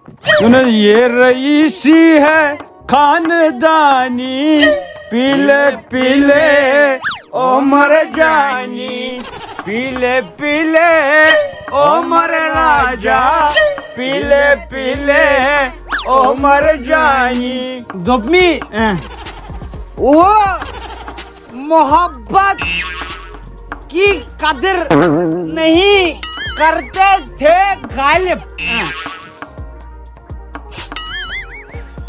ये रईसी है खानदानी, पीले पीले ओ मर जानी, पीले पीले ओ मर राजा, पीले पीले ओ मर जानी। दोपमी वो मोहब्बत की कदर नहीं करते थे गालिब।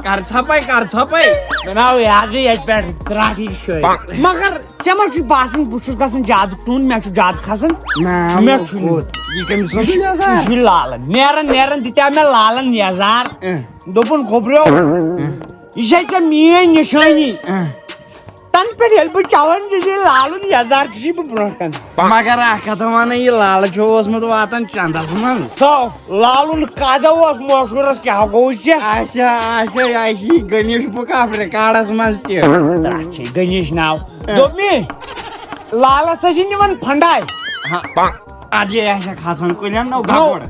कर छपाई बनाओ याद है पे त्राटी शोय मगर चमक छ बासन बुछुस गसन जाद टून मे छ जाद खसन ना मे छ ये कम सो लाल नेरन दिता मे लालन नजार दोपन गोब्रो ये छ मे निशानी तन पे हेल पे चावन जे लालन नजार छ ब्रोकन मगर कथमान ये लाल छ ओसमत वातन चंदस मन तो लालन कादा ओस मशहूरस क्या गो छ अच्छा गणेश बुक ऑफ रिकॉर्ड्स मस छ गणेश नाव दोमी लाल सजी निवन फंडाय हां आदि ऐसा खासन कोलन नो गागोड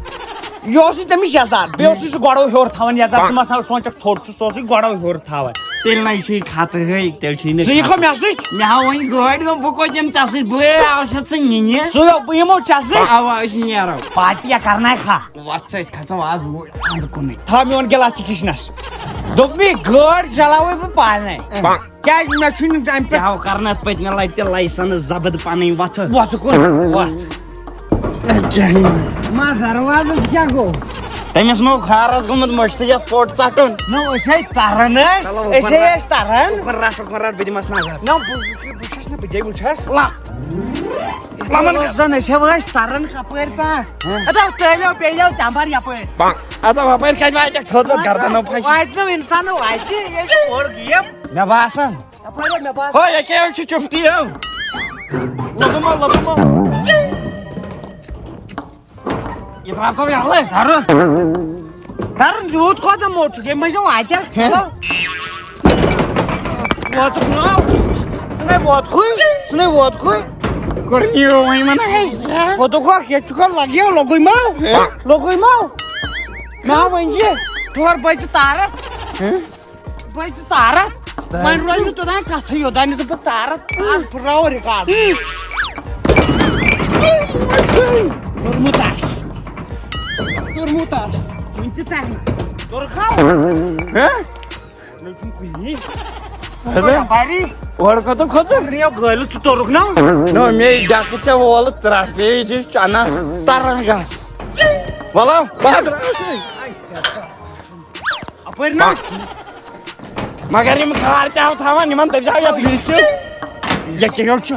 योसी तमी शजार बेयोसी सु गडो हेर थावन याजार छ मसा सोच छोड छ सोसी गडो हेर थावन तेल नै छी खात है तेल छी ने सीखो म्यासी म्या वही गोड दो बुको जम चासी बे आवश्यक छ निने सो यमो चासी आवाज नियारो पार्टी करना खा वाचा इस खाचा आवाज अंदर को नहीं था मी वन गिलास चिकिसनस दोमी गड चलावे पे पाने क्या मैं छुन टाइम पे हाउ करना पे न लाइट ते लाइसेंस जबद पानी वत को वत मा दरवाजा क्या गो तमिस मो खारस गुमत मस्त या पोट चाटन न ओसे तारनस एसे तारन कोराट बिदिमस नजर न बुछस न बजै बुछस ला इस्लामन जन एसे वस तारन कापर ता अता तेलो पेलो चांबार यापर अता वापर काय वाय तक थोत गर्दन फाइस वायत न इंसान वायत ये और गियम न बासन अपरे न बास हो ये के चुफ्ती हो लगमो ये बात तो यार ले तारन जोत को त मोट के मजा आते वो तो ना सुने बहुत कोई करनियो वही मना है वो तो को के चुका लगियो लोगोई मां ना वंजे तोर बच तारा मन रोज तो ना कथा यो दानी से तारा आज pharaoh record Turmutar. Muito tarde. Torcau. Hã? Não tinha comi. Ada? Pari. Or kata kata. Rio galu tu toruk não? Não, me jacket se wala trash pe de chana tarangas. Wala, badra. Apa ini? Magari me khar chao thawa niman tab jao ya please. Ya kyo kyo.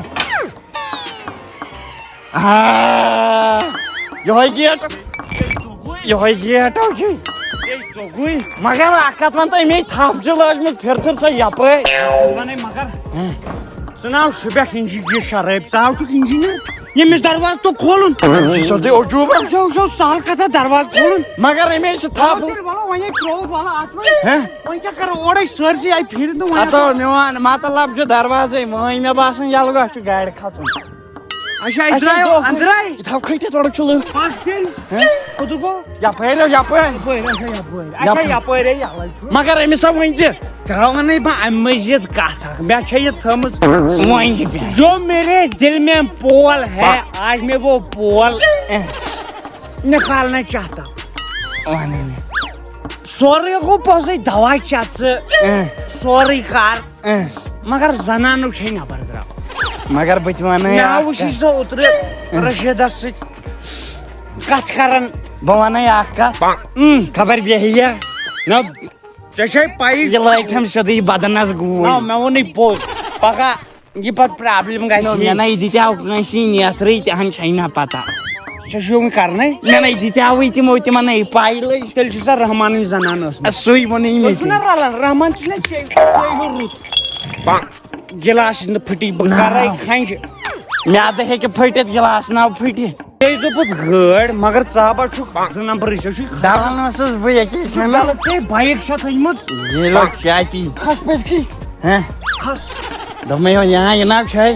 Ah. Yo hai यो है ये हटाओ जी ये तो गुई मगर आकात मन त मे थाप ज लागम फिर से यापे माने मगर सुनाओ सुबह इंजीनियर शराब साहब छु इंजीनियर ये मिस दरवाजा तो खोलुन सदे ओजूबा जो साल का था दरवाजा खोलुन मगर इमे से थाप वाला वही क्रो वाला आत्मा हैं वही क्या कर ओडे सर से आई फिर तो वही तो निवान मतलब जो दरवाजे वही में बासन यालगो गाड़ी खातुन अच्छा इसरायो अंदराई थाप खैते तोड़ चलो पास्टिल हैं कोदुको या पे अच्छा या पे मगर एमे सब वंजे चलाओ नहीं बा मस्जिद का था मैं चाहिए थमस वंजे जो मेरे दिल में पोल है आज मैं वो पोल निकालना चाहता सॉरी को पसे दवा चाहते सॉरी कार मगर जनानो छै ना बरदरा मगर बचवाना है ना उसी जो उतरे रशिदा से कथ करन बवाना है आका खबर भी है ना जैसे पाई ये लाइक हम सदी बदनस गु ना मैं वो नहीं बोल पका ये बात प्रॉब्लम गाइस मैं नहीं दीते आओ कैसी नियतरी ते हन छैना पता जैसे हम करने मैं नहीं दीते आओ इति मोति मन नहीं पाइले तेल से रहमान जनानस असोई मने नहीं सुना रहमान ने चाहिए रूट गिलास न फटी बकाराई खांज म्याद है के फटित गिलास ना फटी ए तो बहुत गड मगर साहब छु नंबर रिसर्च डालनसस भय के चैनल से बाइक छ थइमत ये लोग क्या की खस पे की हैं खस दमे यहाँ ना छै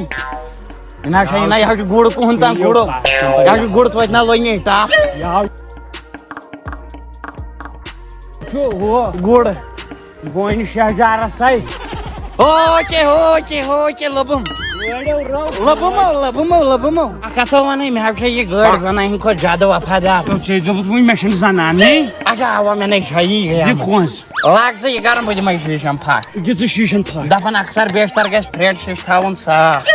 ना यहाँ गुड़ को हुनता गुड़ो यहाँ गुड़ तो इतना लोई नहीं टा वो गुड़ गोइन शहजारा साई ओके लबुम कथो वन मे ये गाड़ जन अम खो ज्यादा वफादार मे जनाने अच्छा आवा मैंने ये कौन लाग से ये कर मुझे शीशम फाक ये शीशन फाक दफन अक्सर बेशतर गस फ्रेड शीश थावन साफ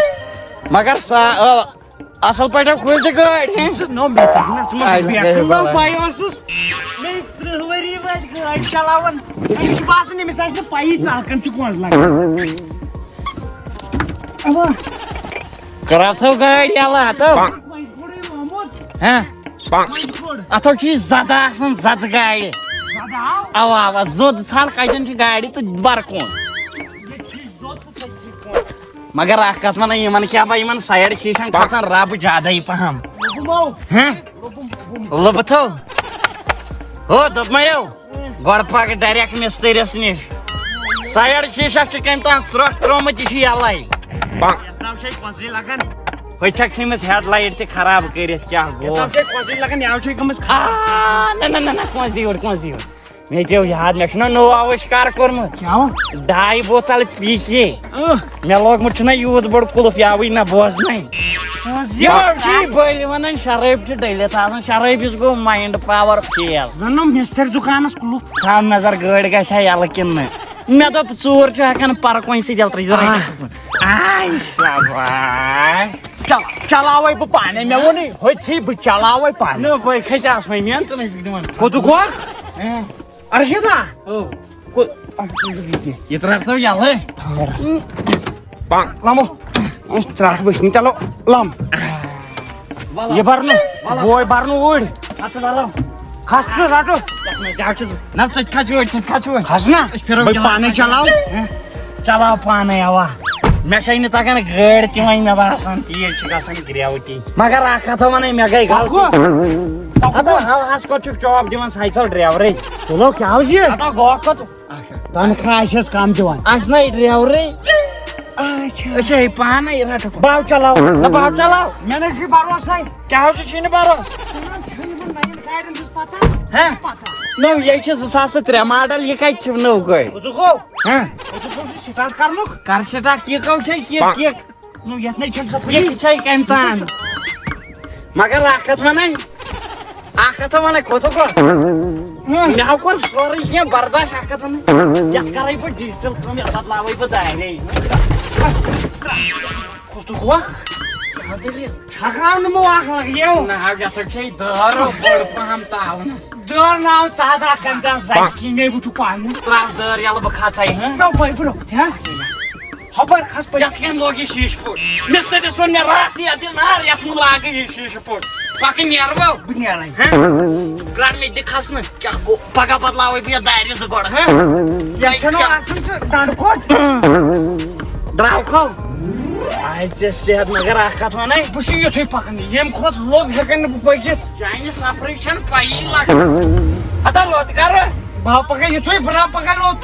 मगर असल पे खुल गाड़ी नो मैं चलावन बासन पाई तलकन कौन करा थो गाड़ी अला अथो जद जद गाड़ी अवा जोद छाल कतन गाड़ी तो बर कौन मगर कत वन इन क्या इन साइड शीशन खसान रब ज्यादा पहम लब थो हो दप मो गो पक डायरेक्ट मिस्त्रिस निश साइड शीशा कम तम त्रोट त्रोमुत यल हेडलाइट हेडलाइट खराब कर क्या गो मे पे याद मे नो आविष्कार कोर्मुत डाई बोतल पी के मे लोगमुत यूत बड़ कुलफ यावे ना बोजन वन शराब डलित शराबिस गो माइंड पावर फेल मिस्टर दुकान था नजर गाड़ी गया यल कि मे दोप चोर हेकान पर्क वन सल चलावे बह पाने मे वो होथी बह चलावे पाने खचास मेन कोतु अर्शिदा ये तो यल लमो त्रास बसनी चलो लम ये बरनु बोय बरनु उड़ खस रटो ना खसना पाने चलाओ पाने अवा मे तगान गाड़ी ती वन मे बासान तेज गसान ग्रेवटी मगर कथ वन मे गई हस को जॉब दिवान साइकिल ड्राइवरे चलो क्या गो कत तनख्वाह कम दिवान ड्राइवरे अच्छा पाने रट बाव चलाओ बाव चलाओ मे भरोसा क्या भरोसा नो ये 2003 मॉडल ये कत नो गाड़ी कर स्टार्ट कम तान मगर वन कथ मे कोर सोरे क्या बर्दाश्त वन कर बह डिजिटल बदलाव बह दारे दारो बड़ पहम तावनस दर नाव चादा कंजा साइकिल ने बुचु पानी त्राव दर यल बह खचाई नो भाई ब्रो थस खबर खस पे यन लोग ये शीश फुट मिस्टर वन मे रात या दिन आर यन लाग ये शीश फुट पक नेरवो बुनियालाई ग्राड में दिखस न क्या गो पगा बदलाव बह दारे से गोड़ या छनो आसन से डांड कोट ड्राइव खो सेहत मगर कथ वन बस युथे पकन यम खोत लोग हेकन पकित चाइने सफर पाई लग अदा लोत कर बा पका युथे बरा पका लोत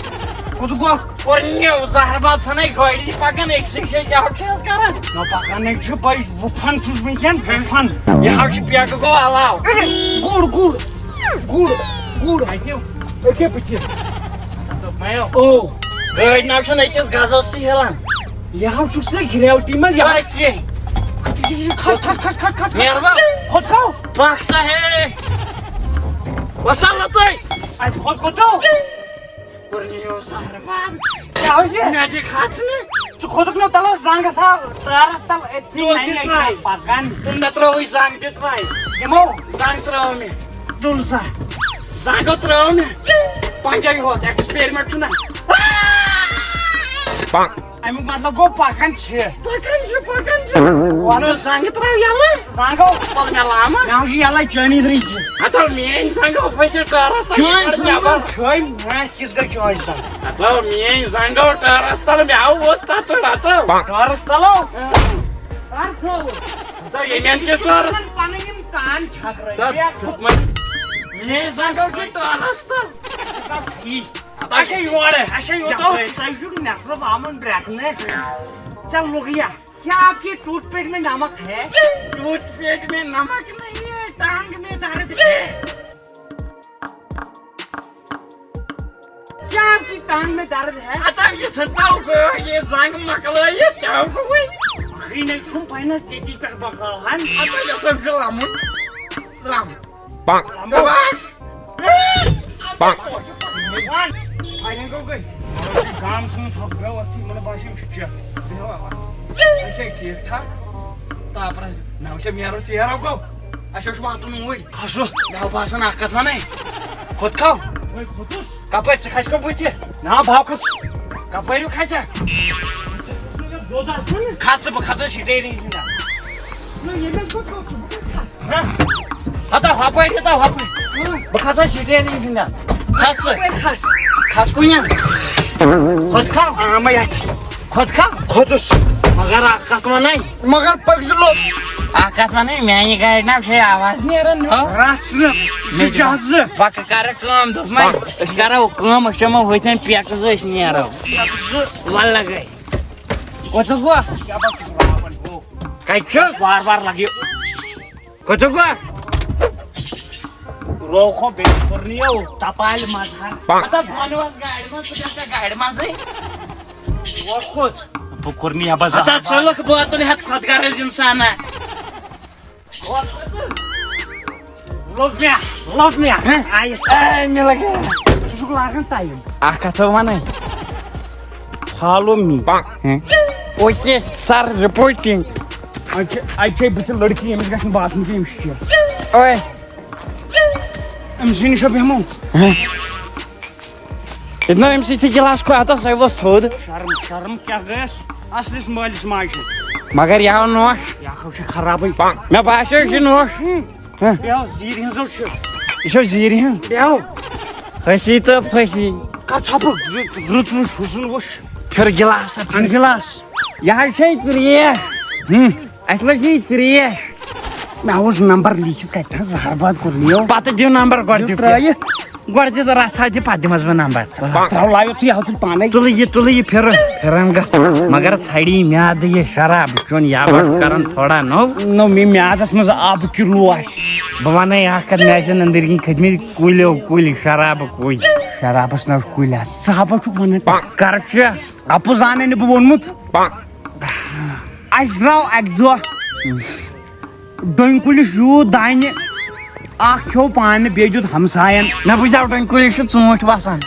कुद गो कोरन्यो जहरबाद सने गाड़ी पकन एक से क्या छस कर न पकन एक छु भाई वफन छुस बिकन वफन यह छु पियाक गो अलाव गुड़ गुड़ गुड़ गुड़ आइयो एके पिछे तो मैं ओ गाड़ी नाव छ नकिस गजस हेलन यहाँ चुसे गिरेवटी में जा के खस खस खस खस खस नेरवा खुद खाओ बक्सा है वसल तय आज खुद तो कोरनियो सहरबाद क्या हो जे मैं दिखाच ने तू खुद न तलो जांग था तारस तल एथी नहीं पकान तुम नत्रो हुई जांग दे ट्राई केमो जांग त्रो में दुलसा जांग त्रो में पंजाबी होत एक्सपेरिमेंट ना I'm मतलब गो पकन छे वानो सांग त्रा याला सांगो पल में लामा नाउ जी याला चनी द्री अतो मेन सांगो पैसे टारस चोय मैं किस गई चोय सा अतो मेन सांगो टारस तल में आओ वो ता तो लातो टारस तलो तार थो तो ये मेन के टारस पानिन तान छक रही मेन सांगो के टारस तल अच्छा ये तो साइकिल नेक्स्ट आमन ब्रेक ने चल लोगिया क्या आपके टूथपेस्ट में नमक है टूथपेस्ट में नमक नहीं है टांग में दर्द है टांग में दर्द है। आता ये छताओ को ये जांग मकलो ये क्या को वे खीने तुम पाइना तेती पे बकाहान आता ये सब लामुन lam Bonk. Bonk. फाइनल को गई काम सुन थक गयो अति मलाई बासिम छिया ऐसे ठीक ठाक तापर नाउ से मेरो चेहरा को अशोक वातुन ओइ खसो नाउ बासन आकत भने खुद खाऊ ओइ खुदुस कपै खाइसको बुझे ना भाव खस कपैरु खाइछ जोदा सन खास बखाज छिटै नि न येमे को खस आता हापै त हापै बखाज छिटै नि हिँड्दा खास खास कुnya खुद खाऊ आमा यात खुद खाऊ खुदुस मगर आकाशमा नै मगर पगजलो आकाशमा नै म्यानी गाडी से आवाज नि हेर न रास्न जिजाज बक कर काम दमै अस करो काम शम होइथन पेक जस नेरो वल्ला गई कतो गो क्या बात रावण हो काइछो बार बार लाग्यो कतो गो रोखो बेफोरनियो तपाल माथा आता बनवास गाडीमा सुका गाडीमा चाहिँ वखोत बुकुर्निया बजा आता चलक बोतले हात खत गरे इंसान Love me. Ai, ए मिला के सुसुक लागन टाइम आका छ भने follow me okay sir reporting आई चाहिँ बिच लड़की एमस गसन बासन के उस ओए एम सिन शो बेमो इतना एमसी से गिलास को आता सही वस थोद शर्म क्या गयस असलिस मालिस माश मगर यहाँ नो या खौ छ खराबै मैं बाशो कि नो याव जीर हिंजो छ इसो जीरी हैं याव फसी तो फसी का छप रुत सुसन वश फिर गिलास अन गिलास यहाँ छै त्रिये असला जी त्रिये मैं उस नंबर लिख के हर बात कर लियो पता दियो नंबर गर्दियो ट्राई गर्दियो त राछा दि पादिमस नंबर ताउ लायो ती हाउ पाने तुले ये फिरन गा मगर छाड़ी म्याद ये शराब चोन यावर करन थोड़ा नो नो मी म्यादस मज आब किलो आय बवाने यहाँ कर मैशन अंदर की खदमी कुली शराब कोई शराबस न कुलास साहब छु मन करचस आपु जाने ने बोनमुत Bonk. अजराव अगदो डंकुलिस यू दाने आख खो पान बेजुत हमसायन न बुझाव डंकुलिस चोट बसान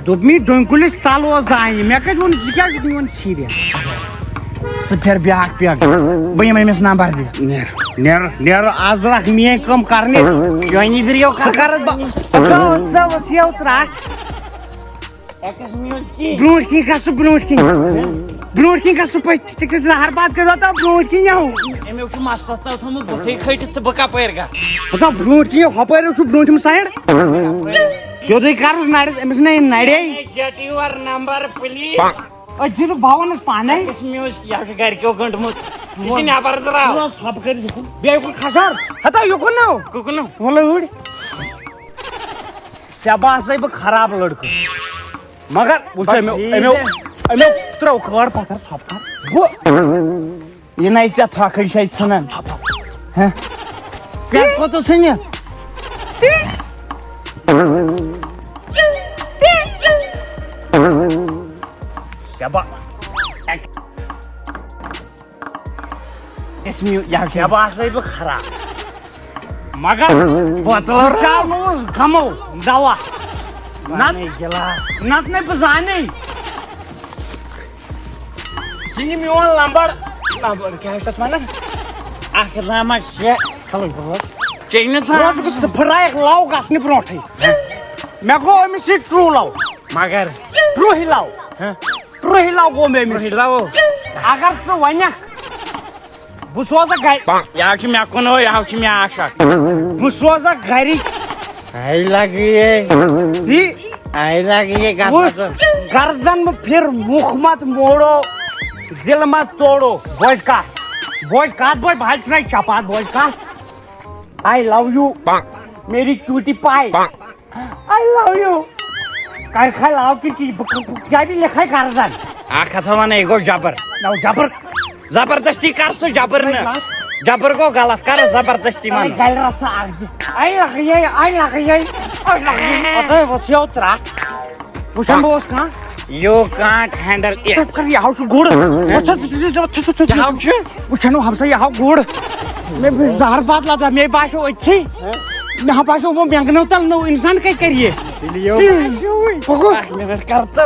दोपमी डंकुलिस ताल ओस दाने मे कत वन क्या वन सीरिया से फिर ब्याह पेग बयम एमस नंबर दे नेर आज रख मे कम करने योनी दियो सकरत बा वसिया उतरा एकस म्यूज की ब्रोट की का सुपर टिक हर बात कर रहा था ब्रोट की ना एमे उठ मास्टर ता थम बथे खैटिस त बका पैरगा पता ब्रोट की हपर छु ब्रोट में साइड जोदे कार नाडे एमस ने नाडे get your number please Bonk. अजिरो भावन पाने एकस म्यूज या के घर के गंट मत किसी ने आबर दरा पूरा सब कर देखो बेको खसर हता यो को ना कुकुनो बोले उड़ शाबाश है खराब लड़का मगर उठे में एमे त्रो खबर पत्थर छपका वो ये नहीं चा था खै छै छनन हैं क्या को तो छैन शाबा इसमें या शाबाश है खराब मगर बोतल चावल गमो दवा नत नहीं बजाने जिनी मियोन नंबर क्या है माना आखिर नामा के चलो बहुत चैन था रोज को सफराय लाओ गासने परोठे मैं को में से ट्रू लाओ मगर ट्रू ही लाओ गो में हिलाओ अगर तो वन्या बुसोजा गाय यार की मैं कोन हो यार की मैं आशा बुसोजा गारी आई लगी जी का गर्दन में फिर मुख मत मोड़ो दिल मत तोड़ो बॉयज का बॉय भाई सुनाई चपात बॉयज का आई लव यू Bonk. मेरी cutie pie Bonk. I love you काय खा लाव की क्या भी लिखाई गर्दन आखा था माने एगो जबर ना जबर जबरदस्ती कर सो जबर न जबर को गलत कर जबरदस्ती मान गल रसा आई लग ये अरे वो से उतरा वुचन बोस कहाँ You can't handle it. चुप कर यहाँ से गुड़ वुचन हमसे यहाँ गुड़ मैं जहर बात लाता मैं बाशो अच्छी मैं बाशो वो बैंकनो तल नो इंसान क्या करिए Aku minat kartu.